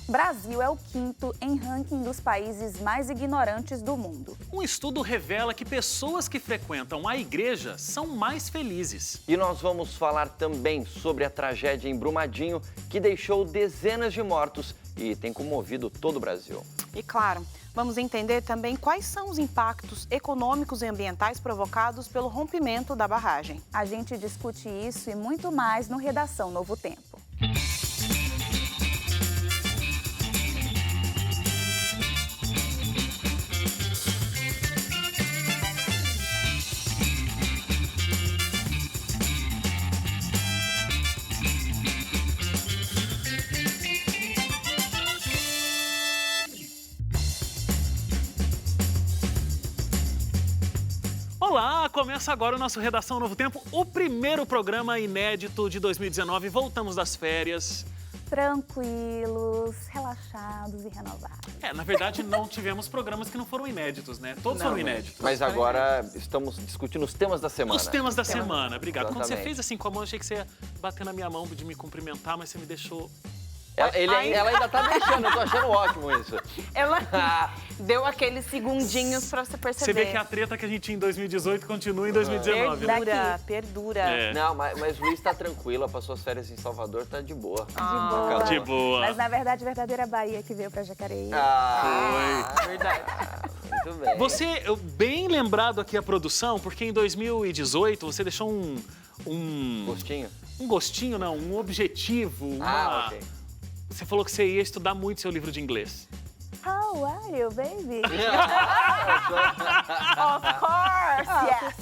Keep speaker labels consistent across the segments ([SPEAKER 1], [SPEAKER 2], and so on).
[SPEAKER 1] Brasil é o quinto em ranking dos países mais ignorantes do mundo.
[SPEAKER 2] Um estudo revela que pessoas que frequentam a igreja são mais felizes.
[SPEAKER 3] E nós vamos falar também sobre a tragédia em Brumadinho, que deixou dezenas de mortos e tem comovido todo o Brasil.
[SPEAKER 4] E claro, vamos entender também quais são os impactos econômicos e ambientais provocados pelo rompimento da barragem.
[SPEAKER 1] A gente discute isso e muito mais no Redação Novo Tempo.
[SPEAKER 2] Olá, começa agora o nosso Redação Novo Tempo, o primeiro programa inédito de 2019. Voltamos das férias.
[SPEAKER 1] Tranquilos, relaxados e renovados.
[SPEAKER 2] Na verdade, não tivemos programas que não foram inéditos, né? Todos foram inéditos.
[SPEAKER 3] Mas agora estamos discutindo os temas da semana.
[SPEAKER 2] Os temas da semana, obrigado. Quando você
[SPEAKER 3] Exatamente.
[SPEAKER 2] fez assim com a mão, eu achei que você ia bater na minha mão de me cumprimentar, mas você me deixou...
[SPEAKER 3] Ela ainda tá deixando, eu tô achando ótimo isso.
[SPEAKER 4] Ela deu aqueles segundinhos pra você perceber.
[SPEAKER 2] Você vê que a treta que a gente tinha em 2018 continua em 2019, né?
[SPEAKER 4] Perdura.
[SPEAKER 3] Não, mas o Luiz tá tranquilo, passou as férias em Salvador, tá de boa.
[SPEAKER 2] De boa.
[SPEAKER 1] Mas na verdade, a verdadeira Bahia que veio pra Jacareí.
[SPEAKER 2] Foi.
[SPEAKER 3] Verdade. Muito bem.
[SPEAKER 2] Você, bem lembrado aqui a produção, porque em 2018 você deixou
[SPEAKER 3] Gostinho?
[SPEAKER 2] um gostinho, não, um objetivo,
[SPEAKER 3] Ok.
[SPEAKER 2] Você falou que você ia estudar muito seu livro de inglês.
[SPEAKER 1] How are you, baby?
[SPEAKER 4] Of course, yes.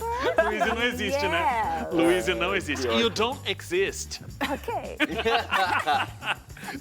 [SPEAKER 2] Luísa não existe, né? Luísa não existe. You don't exist.
[SPEAKER 1] Ok.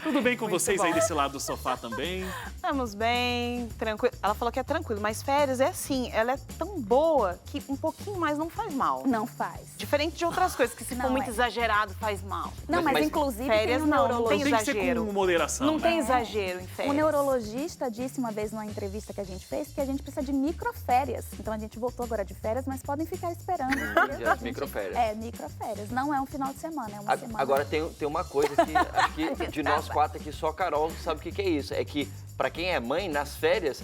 [SPEAKER 2] Tudo bem com vocês aí desse lado do sofá também?
[SPEAKER 4] Estamos bem, tranquilo. Ela falou que é tranquilo, mas férias é assim, ela é tão boa que um pouquinho mais não faz mal.
[SPEAKER 1] Não faz.
[SPEAKER 4] Diferente de outras coisas, que se for
[SPEAKER 1] Não,
[SPEAKER 4] muito
[SPEAKER 1] é.
[SPEAKER 4] exagerado, faz mal.
[SPEAKER 1] Não, mas
[SPEAKER 3] mas
[SPEAKER 1] inclusive
[SPEAKER 4] férias
[SPEAKER 1] tem um
[SPEAKER 4] não
[SPEAKER 1] neurologista.
[SPEAKER 4] tem
[SPEAKER 2] Tem que ser
[SPEAKER 4] exagero.
[SPEAKER 2] com moderação,
[SPEAKER 4] Não
[SPEAKER 2] né?
[SPEAKER 4] tem exagero em férias.
[SPEAKER 1] O neurologista disse uma vez numa entrevista que a gente fez que a gente precisa de microférias. Então a gente voltou agora de férias, mas podem ficar esperando. entendeu?
[SPEAKER 3] As microférias.
[SPEAKER 1] Microférias. Não é um final de semana, é uma semana.
[SPEAKER 3] Agora tem uma coisa que acho que de nós quatro aqui, só a Carol sabe o que é isso. É que pra quem é mãe, nas férias,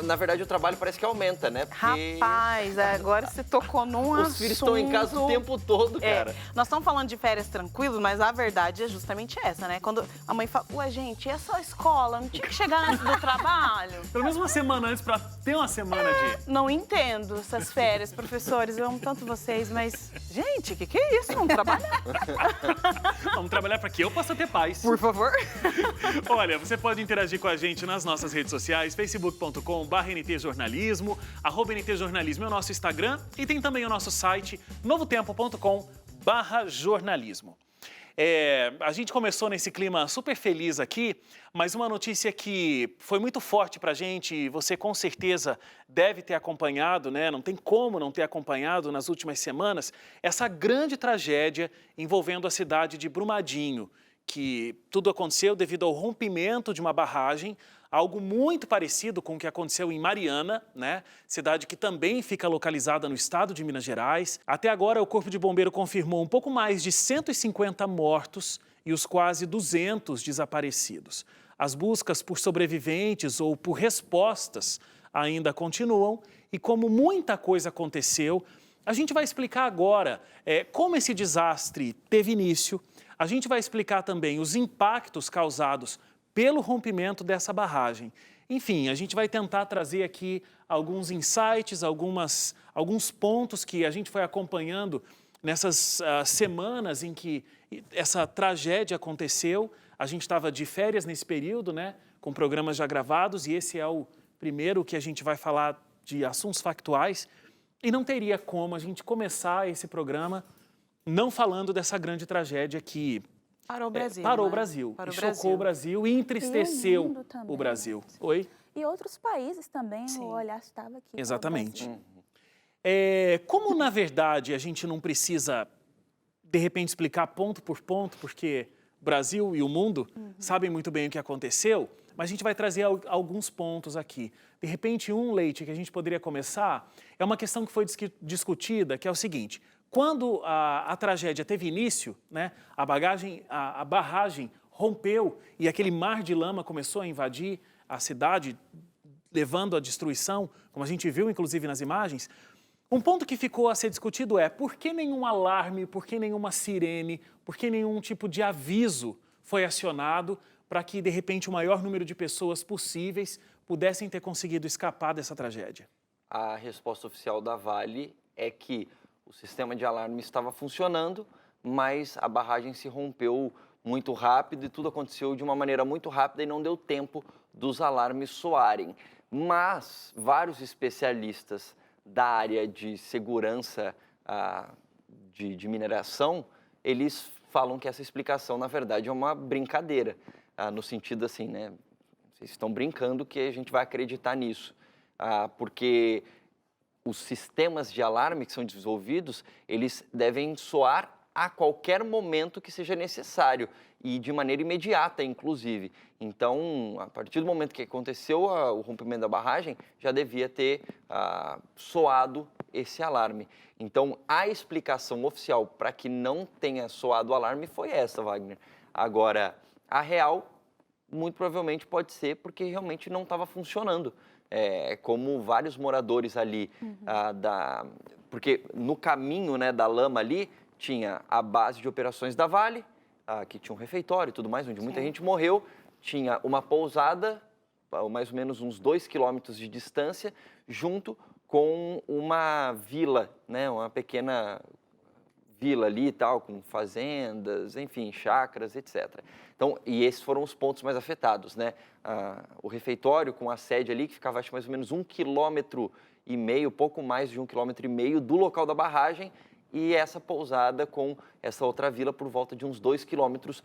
[SPEAKER 3] na verdade o trabalho parece que aumenta, né? Porque
[SPEAKER 4] Rapaz, agora você tocou num assunto...
[SPEAKER 3] os filhos estão em casa o tempo todo, cara.
[SPEAKER 4] Nós estamos falando de férias tranquilos, mas a verdade é justamente essa, né? Quando a mãe fala, ué, gente, é só escola, não tinha que chegar antes do trabalho?
[SPEAKER 2] Pelo menos uma semana antes pra ter uma semana de...
[SPEAKER 4] Não entendo essas férias, professores, eu amo tanto vocês, mas, gente, o que é isso? Vamos trabalhar.
[SPEAKER 2] Vamos trabalhar pra que eu possa ter paz.
[SPEAKER 4] Por favor.
[SPEAKER 2] Olha, você pode interagir com a gente nas nossas redes sociais, facebook.com/ntjornalismo, @ntjornalismo é o nosso Instagram e tem também o nosso site, novotempo.com/jornalismo. A gente começou nesse clima super feliz aqui, mas uma notícia que foi muito forte pra gente e você com certeza deve ter acompanhado, né? Não tem como não ter acompanhado nas últimas semanas, essa grande tragédia envolvendo a cidade de Brumadinho, que tudo aconteceu devido ao rompimento de uma barragem, algo muito parecido com o que aconteceu em Mariana, né? Cidade que também fica localizada no estado de Minas Gerais. Até agora, o Corpo de Bombeiro confirmou um pouco mais de 150 mortos e os quase 200 desaparecidos. As buscas por sobreviventes ou por respostas ainda continuam e como muita coisa aconteceu, a gente vai explicar agora como esse desastre teve início. A gente vai explicar também os impactos causados pelo rompimento dessa barragem. Enfim, a gente vai tentar trazer aqui alguns insights, alguns pontos que a gente foi acompanhando nessas semanas em que essa tragédia aconteceu. A gente estava de férias nesse período, né, com programas já gravados, e esse é o primeiro que a gente vai falar de assuntos factuais. E não teria como a gente começar esse programa não falando dessa grande tragédia que
[SPEAKER 4] Parou o Brasil.
[SPEAKER 2] parou
[SPEAKER 4] né?
[SPEAKER 2] o Brasil,
[SPEAKER 4] Parou
[SPEAKER 2] e
[SPEAKER 4] o Brasil.
[SPEAKER 2] chocou o Brasil e entristeceu
[SPEAKER 1] E o mundo também,
[SPEAKER 2] o Brasil.
[SPEAKER 1] né?
[SPEAKER 2] Oi?
[SPEAKER 1] E outros países também,
[SPEAKER 4] Sim.
[SPEAKER 1] o olhar estava aqui. para o
[SPEAKER 2] Exatamente.
[SPEAKER 1] Brasil.
[SPEAKER 2] Como, na verdade, a gente não precisa, de repente, explicar ponto por ponto, porque o Brasil e o mundo sabem muito bem o que aconteceu, mas a gente vai trazer alguns pontos aqui. De repente, Leite, que a gente poderia começar, é uma questão que foi discutida, que é o seguinte: quando a tragédia teve início, né, a barragem rompeu e aquele mar de lama começou a invadir a cidade, levando à destruição, como a gente viu inclusive nas imagens. Um ponto que ficou a ser discutido é por que nenhum alarme, por que nenhuma sirene, por que nenhum tipo de aviso foi acionado para que, de repente, o maior número de pessoas possíveis pudessem ter conseguido escapar dessa tragédia?
[SPEAKER 3] A resposta oficial da Vale é que o sistema de alarme estava funcionando, mas a barragem se rompeu muito rápido e tudo aconteceu de uma maneira muito rápida e não deu tempo dos alarmes soarem. Mas vários especialistas da área de segurança de mineração, eles falam que essa explicação, na verdade, é uma brincadeira, no sentido assim, né? Vocês estão brincando que a gente vai acreditar nisso, porque os sistemas de alarme que são desenvolvidos, eles devem soar a qualquer momento que seja necessário e de maneira imediata, inclusive. Então, a partir do momento que aconteceu o rompimento da barragem, já devia ter soado esse alarme. Então, a explicação oficial para que não tenha soado o alarme foi essa, Wagner. Agora, a real, muito provavelmente pode ser porque realmente não estava funcionando. Como vários moradores ali, porque no caminho, né, da lama ali, tinha a base de operações da Vale, que tinha um refeitório e tudo mais, onde muita gente morreu. Tinha uma pousada, mais ou menos uns 2 quilômetros de distância, junto com uma vila, né, uma pequena vila ali e tal, com fazendas, enfim, chácaras, etc. Então, e esses foram os pontos mais afetados, né? O refeitório com a sede ali, que ficava acho, mais ou menos 1,5 quilômetro, pouco mais de 1,5 quilômetro do local da barragem, e essa pousada com essa outra vila por volta de uns 2 quilômetros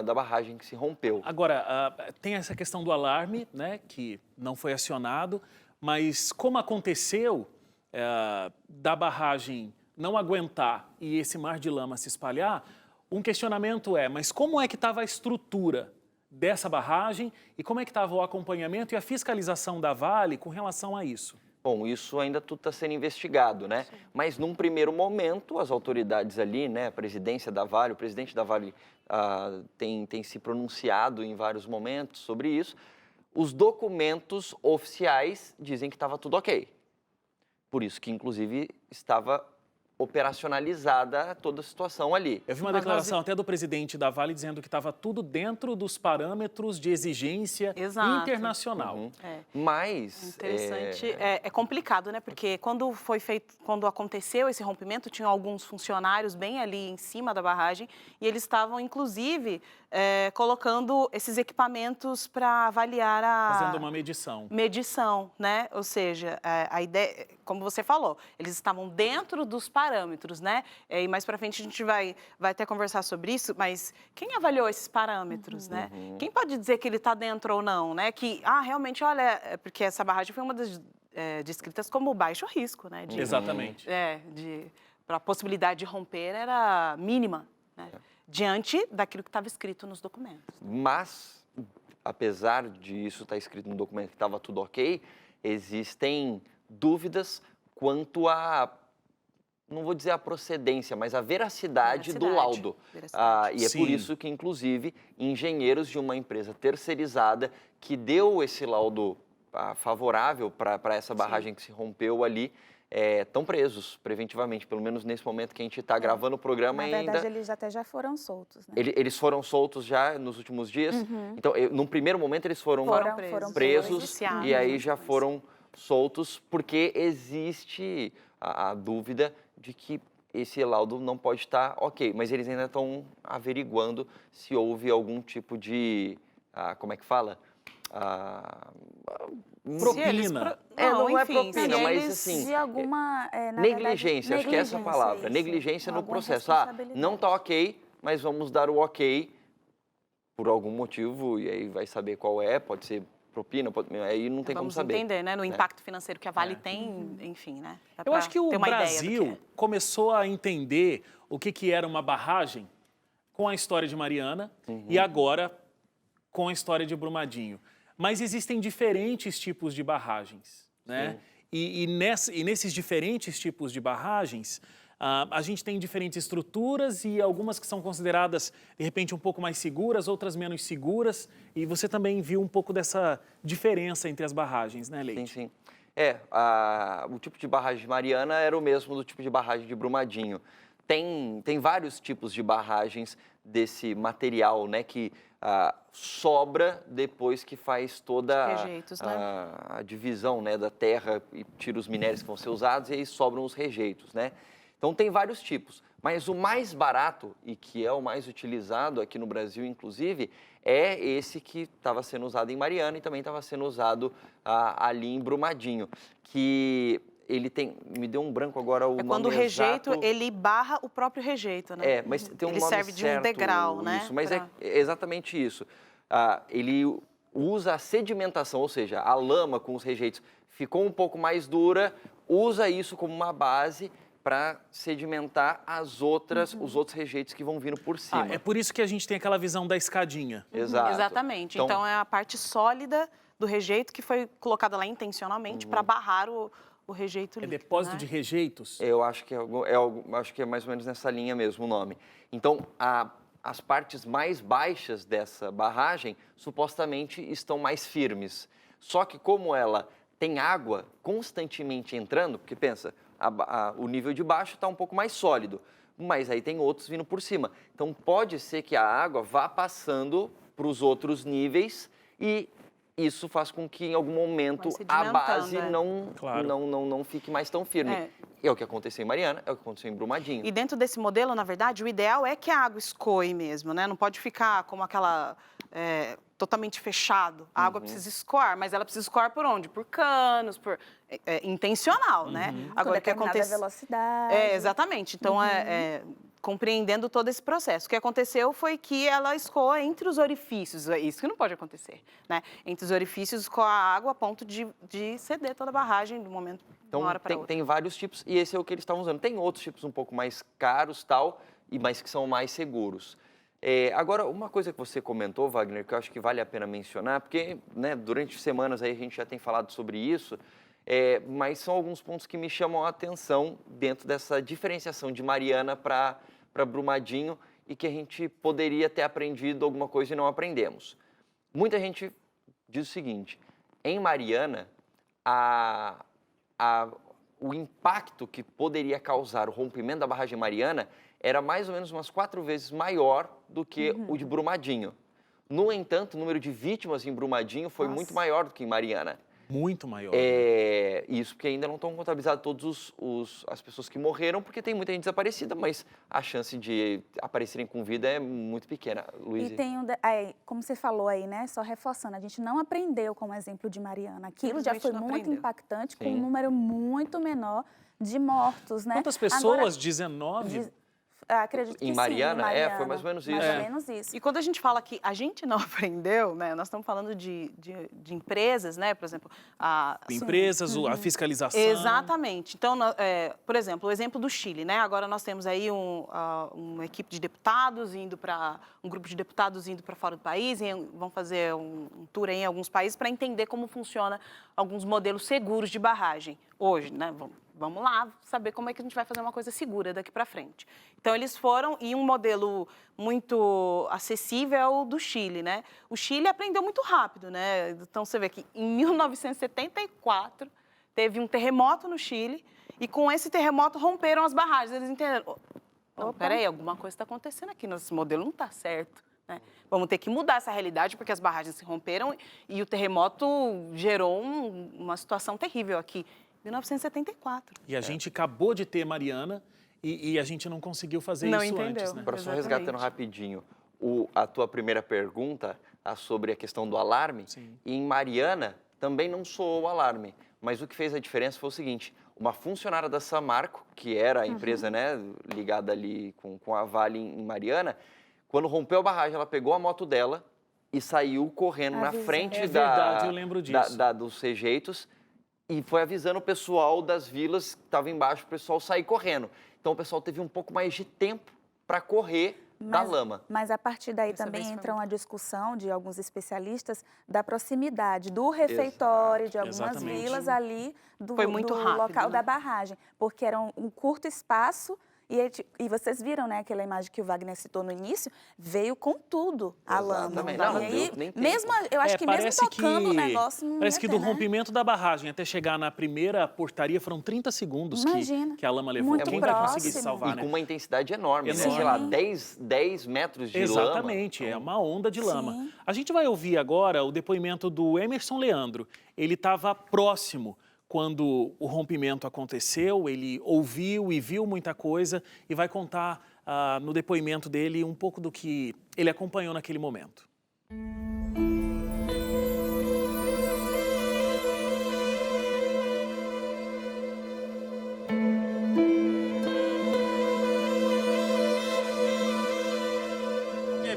[SPEAKER 3] da barragem que se rompeu.
[SPEAKER 2] Agora, tem essa questão do alarme, né, que não foi acionado, mas como aconteceu da barragem não aguentar e esse mar de lama se espalhar, um questionamento mas como é que estava a estrutura dessa barragem e como é que estava o acompanhamento e a fiscalização da Vale com relação a isso?
[SPEAKER 3] Bom, isso ainda tudo está sendo investigado, né? Sim. Mas num primeiro momento, as autoridades ali, né, a presidência da Vale, o presidente da Vale tem se pronunciado em vários momentos sobre isso. Os documentos oficiais dizem que estava tudo ok. Por isso que, inclusive, estava operacionalizada toda a situação ali.
[SPEAKER 2] Eu vi uma declaração até do presidente da Vale dizendo que estava tudo dentro dos parâmetros de exigência internacional.
[SPEAKER 3] Uhum. Mas...
[SPEAKER 4] Interessante. É complicado, né? Porque quando aconteceu esse rompimento, tinham alguns funcionários bem ali em cima da barragem e eles estavam, inclusive, colocando esses equipamentos para avaliar
[SPEAKER 2] fazendo uma medição.
[SPEAKER 4] Medição, né? Ou seja, a ideia, como você falou, eles estavam dentro dos parâmetros, né? E mais para frente a gente vai até conversar sobre isso, mas quem avaliou esses parâmetros, né? Quem pode dizer que ele está dentro ou não, né? Que, realmente, olha, porque essa barragem foi uma das descritas como baixo risco, né?
[SPEAKER 2] Exatamente.
[SPEAKER 4] Para a possibilidade de romper era mínima, né? Diante daquilo que estava escrito nos documentos.
[SPEAKER 3] Mas, apesar disso estar escrito no documento que estava tudo ok, existem dúvidas quanto a, não vou dizer a procedência, mas a veracidade do laudo. E é por isso que, inclusive, engenheiros de uma empresa terceirizada que deu esse laudo favorável para essa barragem que se rompeu ali, estão presos preventivamente, pelo menos nesse momento que a gente está gravando o programa.
[SPEAKER 1] Na verdade, eles até já foram soltos, né?
[SPEAKER 3] Eles foram soltos já nos últimos dias. Então, num primeiro momento, eles foram presos e aí já foram soltos, porque existe a dúvida de que esse laudo não pode estar ok, mas eles ainda estão averiguando se houve algum tipo de, como é que fala?
[SPEAKER 2] Propina.
[SPEAKER 3] Não é propina, mas assim...
[SPEAKER 1] De alguma...
[SPEAKER 3] negligência, acho que é essa a palavra. Negligência no processo. Não está ok, mas vamos dar o ok por algum motivo, e aí vai saber qual pode ser propina, aí não tem como saber.
[SPEAKER 4] Vamos entender, né, no impacto financeiro que a Vale tem, enfim, né?
[SPEAKER 2] Eu acho que o Brasil começou a entender o que era uma barragem com a história de Mariana e agora com a história de Brumadinho. Mas existem diferentes tipos de barragens, né? E nesses diferentes tipos de barragens, A gente tem diferentes estruturas e algumas que são consideradas, de repente, um pouco mais seguras, outras menos seguras. E você também viu um pouco dessa diferença entre as barragens, né, Leite?
[SPEAKER 3] Sim, sim. O tipo de barragem de Mariana era o mesmo do tipo de barragem de Brumadinho. Tem vários tipos de barragens desse material, né, que sobra depois que faz toda
[SPEAKER 4] Rejeitos, né?
[SPEAKER 3] a divisão, né, da terra e tira os minérios que vão ser usados e aí sobram os rejeitos, né? Então tem vários tipos, mas o mais barato e que é o mais utilizado aqui no Brasil, inclusive, é esse que estava sendo usado em Mariana e também estava sendo usado ali em Brumadinho, que ele tem, me deu um branco agora o nome
[SPEAKER 4] quando o rejeito,
[SPEAKER 3] exato.
[SPEAKER 4] ele barra o próprio rejeito, né?
[SPEAKER 3] Mas tem um
[SPEAKER 4] ele
[SPEAKER 3] nome
[SPEAKER 4] serve de um
[SPEAKER 3] certo,
[SPEAKER 4] degrau, né?
[SPEAKER 3] Isso, mas é exatamente isso. Ele usa a sedimentação, ou seja, a lama com os rejeitos ficou um pouco mais dura, usa isso como uma base para sedimentar os outros rejeitos que vão vindo por cima.
[SPEAKER 2] É por isso que a gente tem aquela visão da escadinha.
[SPEAKER 3] Exato.
[SPEAKER 4] Exatamente. Então é a parte sólida do rejeito que foi colocada lá intencionalmente para barrar o rejeito líquido.
[SPEAKER 2] Depósito
[SPEAKER 4] né?
[SPEAKER 2] de rejeitos?
[SPEAKER 3] Eu acho que acho que é mais ou menos nessa linha mesmo o nome. Então, as partes mais baixas dessa barragem supostamente estão mais firmes. Só que como ela tem água constantemente entrando, porque pensa, o nível de baixo está um pouco mais sólido, mas aí tem outros vindo por cima. Então pode ser que a água vá passando para os outros níveis e isso faz com que em algum momento a base não fique mais tão firme. É o que aconteceu em Mariana, é o que aconteceu em Brumadinho.
[SPEAKER 4] E dentro desse modelo, na verdade, o ideal é que a água escoe mesmo, né? Não pode ficar como aquela totalmente fechado. A água precisa escoar, mas ela precisa escoar por onde? Por canos, intencional, né?
[SPEAKER 1] Agora, o que acontece... velocidade.
[SPEAKER 4] Exatamente. Então, compreendendo todo esse processo. O que aconteceu foi que ela escoa entre os orifícios. É isso que não pode acontecer, né? Entre os orifícios escoa a água a ponto de ceder toda a barragem do momento, de uma hora para outra.
[SPEAKER 3] Tem vários tipos e esse é o que eles estavam usando. Tem outros tipos um pouco mais caros, mas que são mais seguros. Agora, uma coisa que você comentou, Wagner, que eu acho que vale a pena mencionar, porque né, durante semanas aí a gente já tem falado sobre isso, mas são alguns pontos que me chamam a atenção dentro dessa diferenciação de Mariana para Brumadinho e que a gente poderia ter aprendido alguma coisa e não aprendemos. Muita gente diz o seguinte, em Mariana, o impacto que poderia causar o rompimento da barragem Mariana era mais ou menos umas 4 vezes maior do que o de Brumadinho. No entanto, o número de vítimas em Brumadinho foi muito maior do que em Mariana.
[SPEAKER 2] Muito maior.
[SPEAKER 3] Isso porque ainda não estão contabilizadas todas as pessoas que morreram, porque tem muita gente desaparecida, mas a chance de aparecerem com vida é muito pequena. Luiz.
[SPEAKER 1] E tem como você falou aí, né? Só reforçando, a gente não aprendeu com o exemplo de Mariana. Aquilo já foi muito impactante, com um número muito menor de mortos, né?
[SPEAKER 2] Quantas pessoas? Agora, 19?
[SPEAKER 1] Acredito que
[SPEAKER 3] em Mariana?
[SPEAKER 1] Sim, em Mariana.
[SPEAKER 3] Foi mais ou menos isso.
[SPEAKER 1] Mais ou menos isso.
[SPEAKER 4] E quando a gente fala que a gente não aprendeu, né? Nós estamos falando de empresas, né? Por exemplo,
[SPEAKER 2] empresas, a fiscalização.
[SPEAKER 4] Exatamente. Então, por exemplo, o exemplo do Chile, né? Agora nós temos aí uma equipe de deputados indo para um grupo de deputados indo para fora do país, e vão fazer um tour em alguns países para entender como funciona alguns modelos seguros de barragem hoje, né? Vamos lá saber como é que a gente vai fazer uma coisa segura daqui para frente. Então, eles foram, e um modelo muito acessível é o do Chile, né? O Chile aprendeu muito rápido, né? Então, você vê que em 1974, teve um terremoto no Chile, e com esse terremoto romperam as barragens. Eles entenderam, peraí, alguma coisa está acontecendo aqui, nosso modelo não está certo. Né? Vamos ter que mudar essa realidade, porque as barragens se romperam e o terremoto gerou uma situação terrível aqui. 1974.
[SPEAKER 2] E a gente acabou de ter Mariana e a gente não conseguiu fazer isso antes, né?
[SPEAKER 3] Agora, só resgatando rapidinho, a tua primeira pergunta sobre a questão do alarme, em Mariana também não soou o alarme, mas o que fez a diferença foi o seguinte, uma funcionária da Samarco, que era a empresa né, ligada ali com a Vale em Mariana, quando rompeu a barragem, ela pegou a moto dela e saiu correndo na frente
[SPEAKER 2] eu lembro disso.
[SPEAKER 3] dos rejeitos, e foi avisando o pessoal das vilas que estavam embaixo, o pessoal sair correndo. Então, o pessoal teve um pouco mais de tempo para correr da lama.
[SPEAKER 1] Mas a partir daí também entra uma discussão de alguns especialistas da proximidade do refeitório de algumas vilas ali do
[SPEAKER 4] rápido,
[SPEAKER 1] local
[SPEAKER 4] né?
[SPEAKER 1] da barragem, porque era um curto espaço E vocês viram, né, aquela imagem que o Wagner citou no início, veio com tudo a lama.
[SPEAKER 3] Não,
[SPEAKER 1] e aí,
[SPEAKER 3] nem
[SPEAKER 1] mesmo, eu acho que mesmo tocando o negócio, não
[SPEAKER 2] parece
[SPEAKER 1] ia
[SPEAKER 2] que
[SPEAKER 1] ter,
[SPEAKER 2] do
[SPEAKER 1] né?
[SPEAKER 2] rompimento da barragem até chegar na primeira portaria foram 30 segundos que a lama levou.
[SPEAKER 1] Muito
[SPEAKER 2] Quem vai conseguir
[SPEAKER 1] próximo.
[SPEAKER 2] salvar,
[SPEAKER 3] E
[SPEAKER 2] né?
[SPEAKER 3] com uma intensidade enorme, né?
[SPEAKER 2] Enorme.
[SPEAKER 3] Sei lá, 10 metros de lama.
[SPEAKER 2] Exatamente, é uma onda de lama.
[SPEAKER 1] Sim.
[SPEAKER 2] A gente vai ouvir agora o depoimento do Emerson Leandro. Ele estava próximo quando o rompimento aconteceu, ele ouviu e viu muita coisa e vai contar no depoimento dele um pouco do que ele acompanhou naquele momento.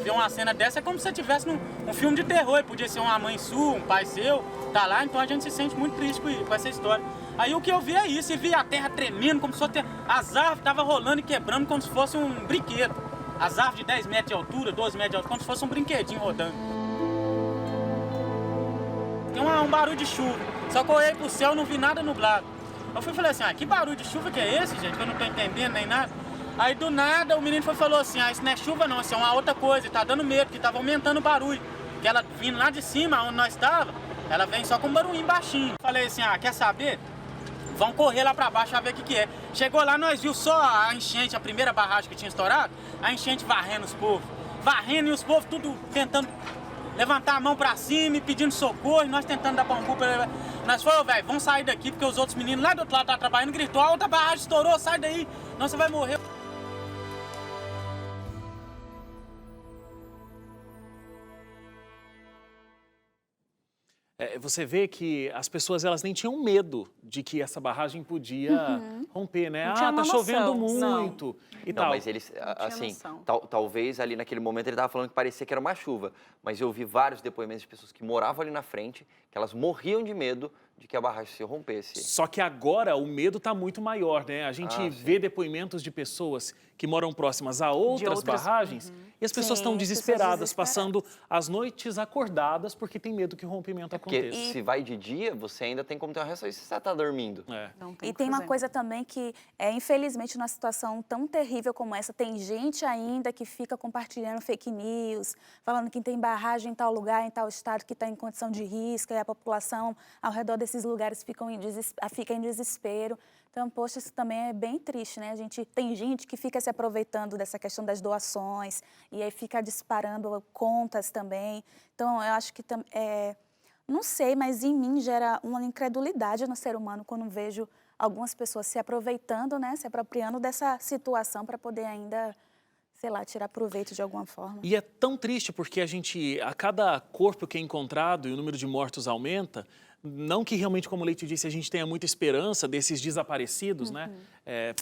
[SPEAKER 5] Ver uma cena dessa é como se você estivesse num filme de terror, podia ser uma mãe sua, um pai seu, tá lá, então a gente se sente muito triste com essa história. Aí o que eu vi é isso, e vi a terra tremendo, como se fosse as árvores estavam rolando e quebrando como se fosse um brinquedo. As árvores de 10 metros de altura, 12 metros de altura, como se fosse um brinquedinho rodando. Tem um barulho de chuva, só que eu olhei pro céu e não vi nada nublado. Eu fui e falei assim, que barulho de chuva que é esse, gente, que eu não tô entendendo nem nada. Aí do nada o menino falou assim, isso não é chuva não, isso é uma outra coisa, tá dando medo, que tava aumentando o barulho. Que ela vindo lá de cima, onde nós estávamos, ela vem só com um barulhinho baixinho. Falei assim, quer saber? Vão correr lá pra baixo pra ver o que é. Chegou lá, nós viu só a enchente, a primeira barragem que tinha estourado, a enchente varrendo os povos. Varrendo e os povos tudo tentando levantar a mão pra cima e pedindo socorro, e nós tentando dar bambu pra ele. Nós falamos, velho, vamos sair daqui, porque os outros meninos lá do outro lado estavam trabalhando, gritou, a outra barragem estourou, sai daí, não você vai morrer.
[SPEAKER 2] Você vê que as pessoas elas nem tinham medo de que essa barragem podia romper, né? Tá chovendo muito e tal.
[SPEAKER 3] Mas eles, assim, talvez ali naquele momento ele estava falando que parecia que era uma chuva, mas eu vi vários depoimentos de pessoas que moravam ali na frente, que elas morriam de medo de que a barragem se rompesse.
[SPEAKER 2] Só que agora o medo está muito maior, né? A gente vê depoimentos de pessoas que moram próximas a outras barragens e as pessoas estão desesperadas, passando as noites acordadas porque tem medo que o rompimento aconteça.
[SPEAKER 3] Porque se vai de dia, você ainda tem como ter uma reação. E se você está dormindo?
[SPEAKER 1] E tem uma coisa também que, infelizmente, numa situação tão terrível como essa, tem gente ainda que fica compartilhando fake news, falando que tem barragem em tal lugar, em tal estado, que está em condição de risco, e a população ao redor desses lugares fica em desespero. Então, poxa, isso também é bem triste, né? Tem gente que fica se aproveitando dessa questão das doações e aí fica disparando contas também. Então, eu acho que não sei, mas em mim gera uma incredulidade no ser humano quando vejo algumas pessoas se aproveitando, né? Se apropriando dessa situação para poder ainda, sei lá, tirar proveito de alguma forma.
[SPEAKER 2] E é tão triste porque a cada corpo que é encontrado e o número de mortos aumenta, não que realmente, como o Leite disse, a gente tenha muita esperança desses desaparecidos, né?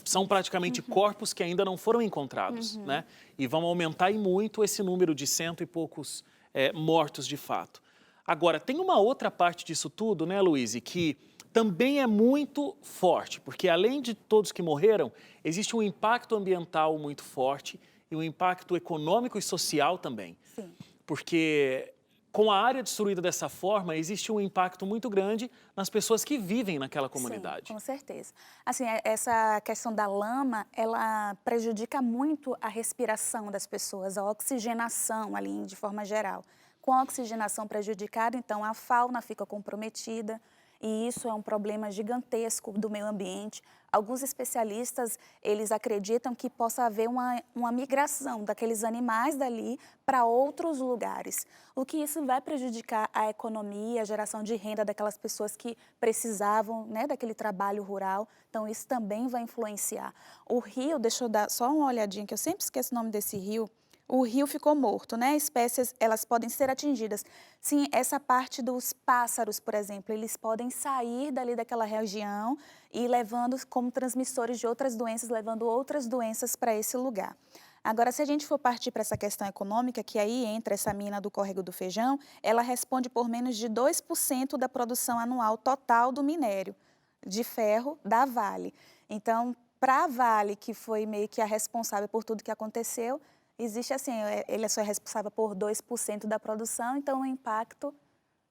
[SPEAKER 2] São praticamente corpos que ainda não foram encontrados, né? E vão aumentar e muito esse número de 100 e poucos mortos de fato. Agora, tem uma outra parte disso tudo, né, Luiz, que também é muito forte, porque além de todos que morreram, existe um impacto ambiental muito forte e um impacto econômico e social também.
[SPEAKER 1] Sim.
[SPEAKER 2] Porque com a área destruída dessa forma, existe um impacto muito grande nas pessoas que vivem naquela comunidade.
[SPEAKER 1] Sim, com certeza. Assim, essa questão da lama, ela prejudica muito a respiração das pessoas, a oxigenação ali, de forma geral. Com a oxigenação prejudicada, então a fauna fica comprometida, e isso é um problema gigantesco do meio ambiente. Alguns especialistas, eles acreditam que possa haver uma migração daqueles animais dali para outros lugares, o que isso vai prejudicar a economia, a geração de renda daquelas pessoas que precisavam, né, daquele trabalho rural. Então, isso também vai influenciar. O rio, deixa eu dar só uma olhadinha, que eu sempre esqueço o nome desse rio. O rio ficou morto, né? Espécies, elas podem ser atingidas. Sim, essa parte dos pássaros, por exemplo, eles podem sair dali daquela região e levando como transmissores de outras doenças, levando outras doenças para esse lugar. Agora, se a gente for partir para essa questão econômica, que aí entra essa mina do Córrego do Feijão, ela responde por menos de 2% da produção anual total do minério de ferro da Vale. Então, para a Vale, que foi meio que a responsável por tudo que aconteceu, existe assim, ele é só responsável por 2% da produção, então o impacto,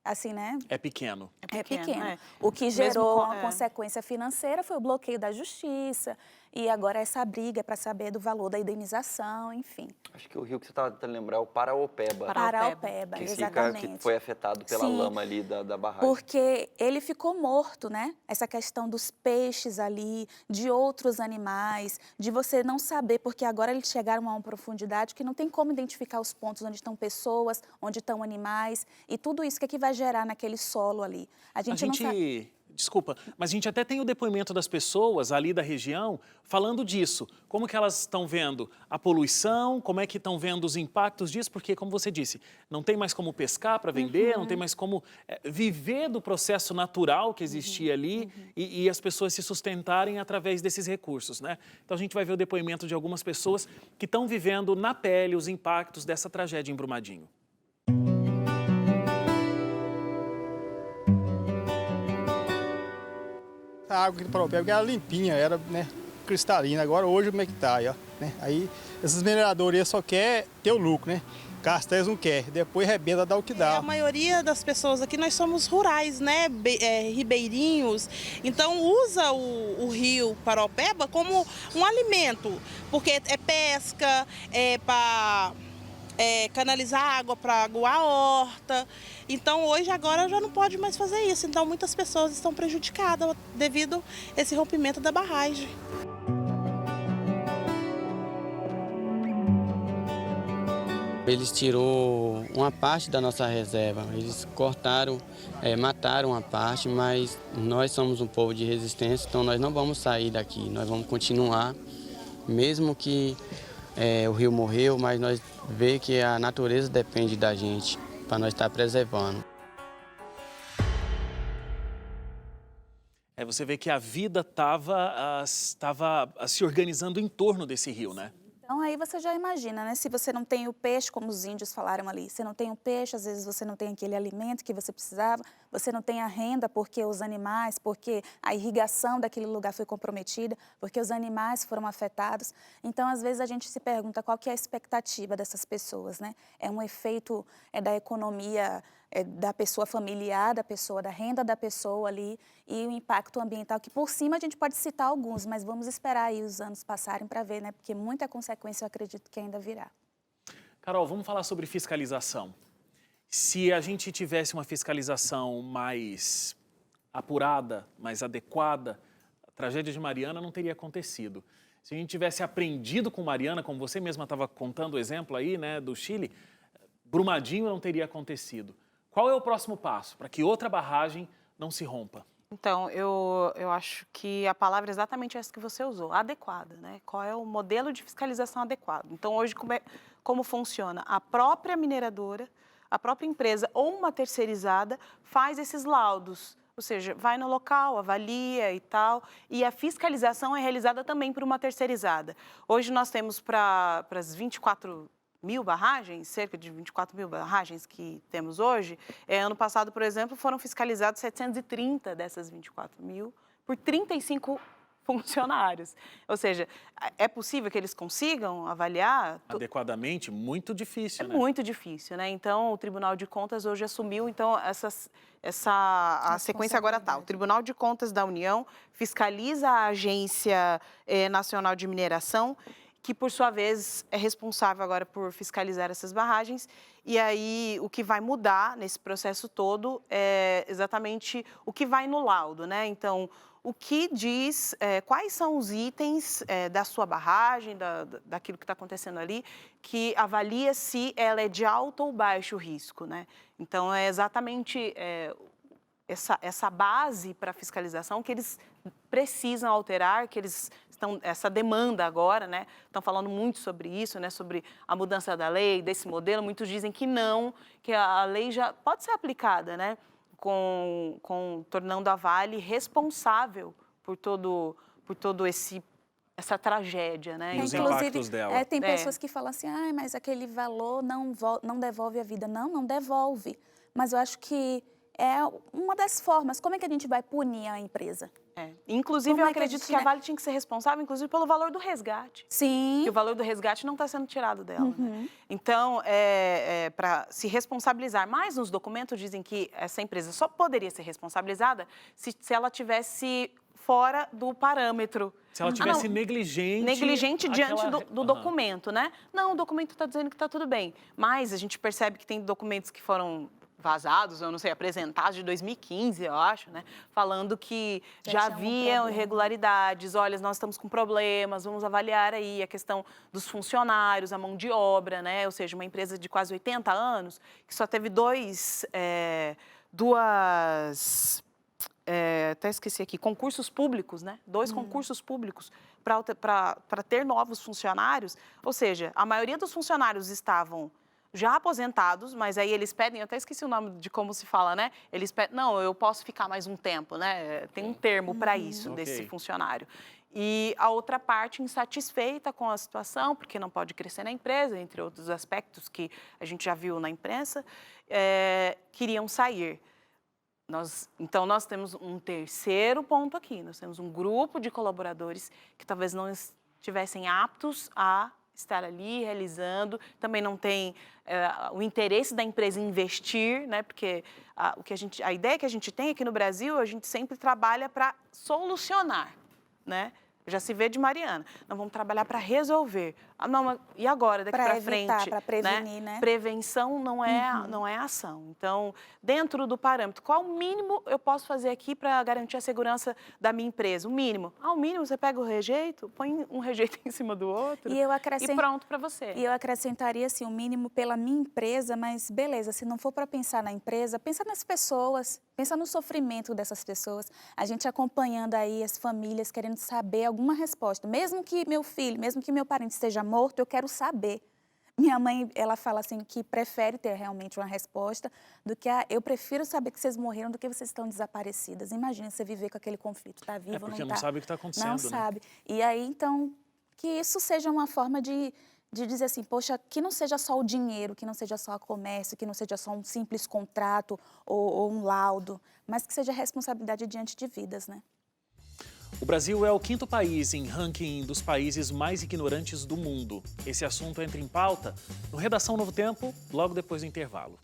[SPEAKER 1] assim, né?
[SPEAKER 2] É pequeno.
[SPEAKER 1] É pequeno. O que gerou uma consequência financeira foi o bloqueio da justiça e agora essa briga para saber do valor da indenização, enfim.
[SPEAKER 3] Acho que o rio que você estava tentando lembrar é o Paraopeba.
[SPEAKER 1] Paraopeba,
[SPEAKER 3] que
[SPEAKER 1] exatamente.
[SPEAKER 3] que foi afetado pela
[SPEAKER 1] Sim,
[SPEAKER 3] lama ali da barragem.
[SPEAKER 1] porque ele ficou morto, né? Essa questão dos peixes ali, de outros animais, de você não saber, porque agora eles chegaram a uma profundidade que não tem como identificar os pontos onde estão pessoas, onde estão animais, e tudo isso que vai gerar naquele solo ali. A gente não sabe.
[SPEAKER 2] Desculpa, mas a gente até tem o depoimento das pessoas ali da região falando disso. Como que elas estão vendo a poluição, como é que estão vendo os impactos disso, porque, como você disse, não tem mais como pescar para vender, não tem mais como viver do processo natural que existia ali e as pessoas se sustentarem através desses recursos, né? Então a gente vai ver o depoimento de algumas pessoas que estão vivendo na pele os impactos dessa tragédia em Brumadinho.
[SPEAKER 6] A água aqui do Paraopeba era limpinha, era, né, cristalina. Agora, hoje, como é que tá aí, ó, né? Aí, esses mineradores só querem ter o lucro, né? Castells não quer, depois rebenta, dá o que dá.
[SPEAKER 7] A maioria das pessoas aqui, nós somos rurais, né? Ribeirinhos. Então, usa o rio Paraopeba como um alimento, porque é pesca, é para canalizar água para aguar a horta. Então, hoje, agora, já não pode mais fazer isso. Então, muitas pessoas estão prejudicadas devido a esse rompimento da barragem.
[SPEAKER 8] Eles tirou uma parte da nossa reserva, eles cortaram, mataram uma parte, mas nós somos um povo de resistência, então nós não vamos sair daqui, nós vamos continuar, mesmo que o rio morreu, mas nós vê que a natureza depende da gente, para nós estar preservando.
[SPEAKER 2] Você vê que a vida estava se organizando em torno desse rio, né?
[SPEAKER 1] Então, aí você já imagina, né? Se você não tem o peixe, como os índios falaram ali, você não tem o peixe, às vezes você não tem aquele alimento que você precisava, você não tem a renda porque os animais, porque a irrigação daquele lugar foi comprometida, porque os animais foram afetados. Então, às vezes, a gente se pergunta qual que é a expectativa dessas pessoas, né? É um efeito da economia da pessoa familiar, da pessoa, da renda da pessoa ali e o impacto ambiental, que por cima a gente pode citar alguns, mas vamos esperar aí os anos passarem para ver, né? Porque muita consequência eu acredito que ainda virá.
[SPEAKER 2] Carol, vamos falar sobre fiscalização. Se a gente tivesse uma fiscalização mais apurada, mais adequada, a tragédia de Mariana não teria acontecido. Se a gente tivesse aprendido com Mariana, como você mesma estava contando o exemplo aí, né, do Chile, Brumadinho não teria acontecido. Qual é o próximo passo para que outra barragem não se rompa?
[SPEAKER 4] Então, eu acho que a palavra é exatamente essa que você usou, adequada, né? Qual é o modelo de fiscalização adequado? Então, hoje, como funciona? A própria mineradora, a própria empresa ou uma terceirizada faz esses laudos, ou seja, vai no local, avalia e tal, e a fiscalização é realizada também por uma terceirizada. Hoje nós temos para as 24 mil barragens, cerca de 24 mil barragens que temos hoje. Ano passado, por exemplo, foram fiscalizados 730 dessas 24 mil por 35 funcionários. Ou seja, é possível que eles consigam avaliar?
[SPEAKER 2] Adequadamente? Muito difícil, né?
[SPEAKER 4] É muito difícil, né? Então, o Tribunal de Contas hoje assumiu, então, a sequência agora está. O Tribunal de Contas da União fiscaliza a Agência Nacional de Mineração, que, por sua vez, é responsável agora por fiscalizar essas barragens. E aí, o que vai mudar nesse processo todo é exatamente o que vai no laudo, né? Então, o que diz, quais são os itens da sua barragem, daquilo que está acontecendo ali, que avalia se ela é de alto ou baixo risco, né? Então, é exatamente essa base para fiscalização que eles precisam alterar, que eles essa demanda agora, né? Estão falando muito sobre isso, né? Sobre a mudança da lei, desse modelo. Muitos dizem que não, que a lei já pode ser aplicada, né? Tornando a Vale responsável por todo essa tragédia, né?
[SPEAKER 2] E os impactos dela.
[SPEAKER 1] Tem pessoas que falam assim, mas aquele valor não devolve a vida. Não devolve. Mas eu acho que é uma das formas. Como é que a gente vai punir a empresa?
[SPEAKER 4] Inclusive, eu acredito que a Vale tinha que ser responsável, inclusive, pelo valor do resgate.
[SPEAKER 1] Sim.
[SPEAKER 4] Que o valor do resgate não está sendo tirado dela. Né? Então, para se responsabilizar, mas nos documentos dizem que essa empresa só poderia ser responsabilizada se ela tivesse fora do parâmetro.
[SPEAKER 2] Se ela tivesse negligente...
[SPEAKER 4] Negligente diante
[SPEAKER 2] aquela-
[SPEAKER 4] do documento, né? Não, o documento está dizendo que está tudo bem. Mas a gente percebe que tem documentos que foram vazados, eu não sei, apresentados de 2015, eu acho, né? Falando que já
[SPEAKER 1] tinha um
[SPEAKER 4] havia
[SPEAKER 1] problema.
[SPEAKER 4] irregularidades, olha, nós estamos com problemas, vamos avaliar aí a questão dos funcionários, a mão de obra, né? Ou seja, uma empresa de quase 80 anos, que só teve até esqueci aqui, concursos públicos, né? 2 concursos públicos para ter novos funcionários. Ou seja, a maioria dos funcionários estavam já aposentados, mas aí eles pedem, eu até esqueci o nome de como se fala, né? Eles pedem, não, eu posso ficar mais um tempo, né? Tem um termo para isso, desse
[SPEAKER 2] Ok.
[SPEAKER 4] funcionário. E a outra parte insatisfeita com a situação, porque não pode crescer na empresa, entre outros aspectos que a gente já viu na imprensa, queriam sair. Então, nós temos um terceiro ponto aqui. Nós temos um grupo de colaboradores que talvez não estivessem aptos a estar ali realizando, também não tem o interesse da empresa em investir, né? Porque a ideia que a gente tem aqui no Brasil, a gente sempre trabalha para solucionar, né? Já se vê de Mariana. Nós vamos trabalhar para resolver. Não, mas e agora, daqui para frente?
[SPEAKER 1] Para prevenir, né?
[SPEAKER 4] Prevenção não é ação. Então, dentro do parâmetro, qual o mínimo eu posso fazer aqui para garantir a segurança da minha empresa? O mínimo. O mínimo, você pega o rejeito, põe um rejeito em cima do outro e pronto para você.
[SPEAKER 1] E eu acrescentaria, assim, o mínimo pela minha empresa, mas beleza, se não for para pensar na empresa, pensa nas pessoas, pensa no sofrimento dessas pessoas. A gente acompanhando aí as famílias, querendo saber alguma resposta. Mesmo que meu filho, mesmo que meu parente esteja morto, eu quero saber. Minha mãe, ela fala assim que prefere ter realmente uma resposta do que eu prefiro saber que vocês morreram do que vocês estão desaparecidas. Imagina você viver com aquele conflito, tá vivo ou não tá?
[SPEAKER 2] Porque não sabe o que está acontecendo,
[SPEAKER 1] Não
[SPEAKER 2] né?
[SPEAKER 1] sabe. E aí, então, que isso seja uma forma de dizer assim, poxa, que não seja só o dinheiro, que não seja só o comércio, que não seja só um simples contrato ou um laudo, mas que seja responsabilidade diante de vidas, né?
[SPEAKER 2] O Brasil é o 5º país em ranking dos países mais ignorantes do mundo. Esse assunto entra em pauta no Redação Novo Tempo, logo depois do intervalo.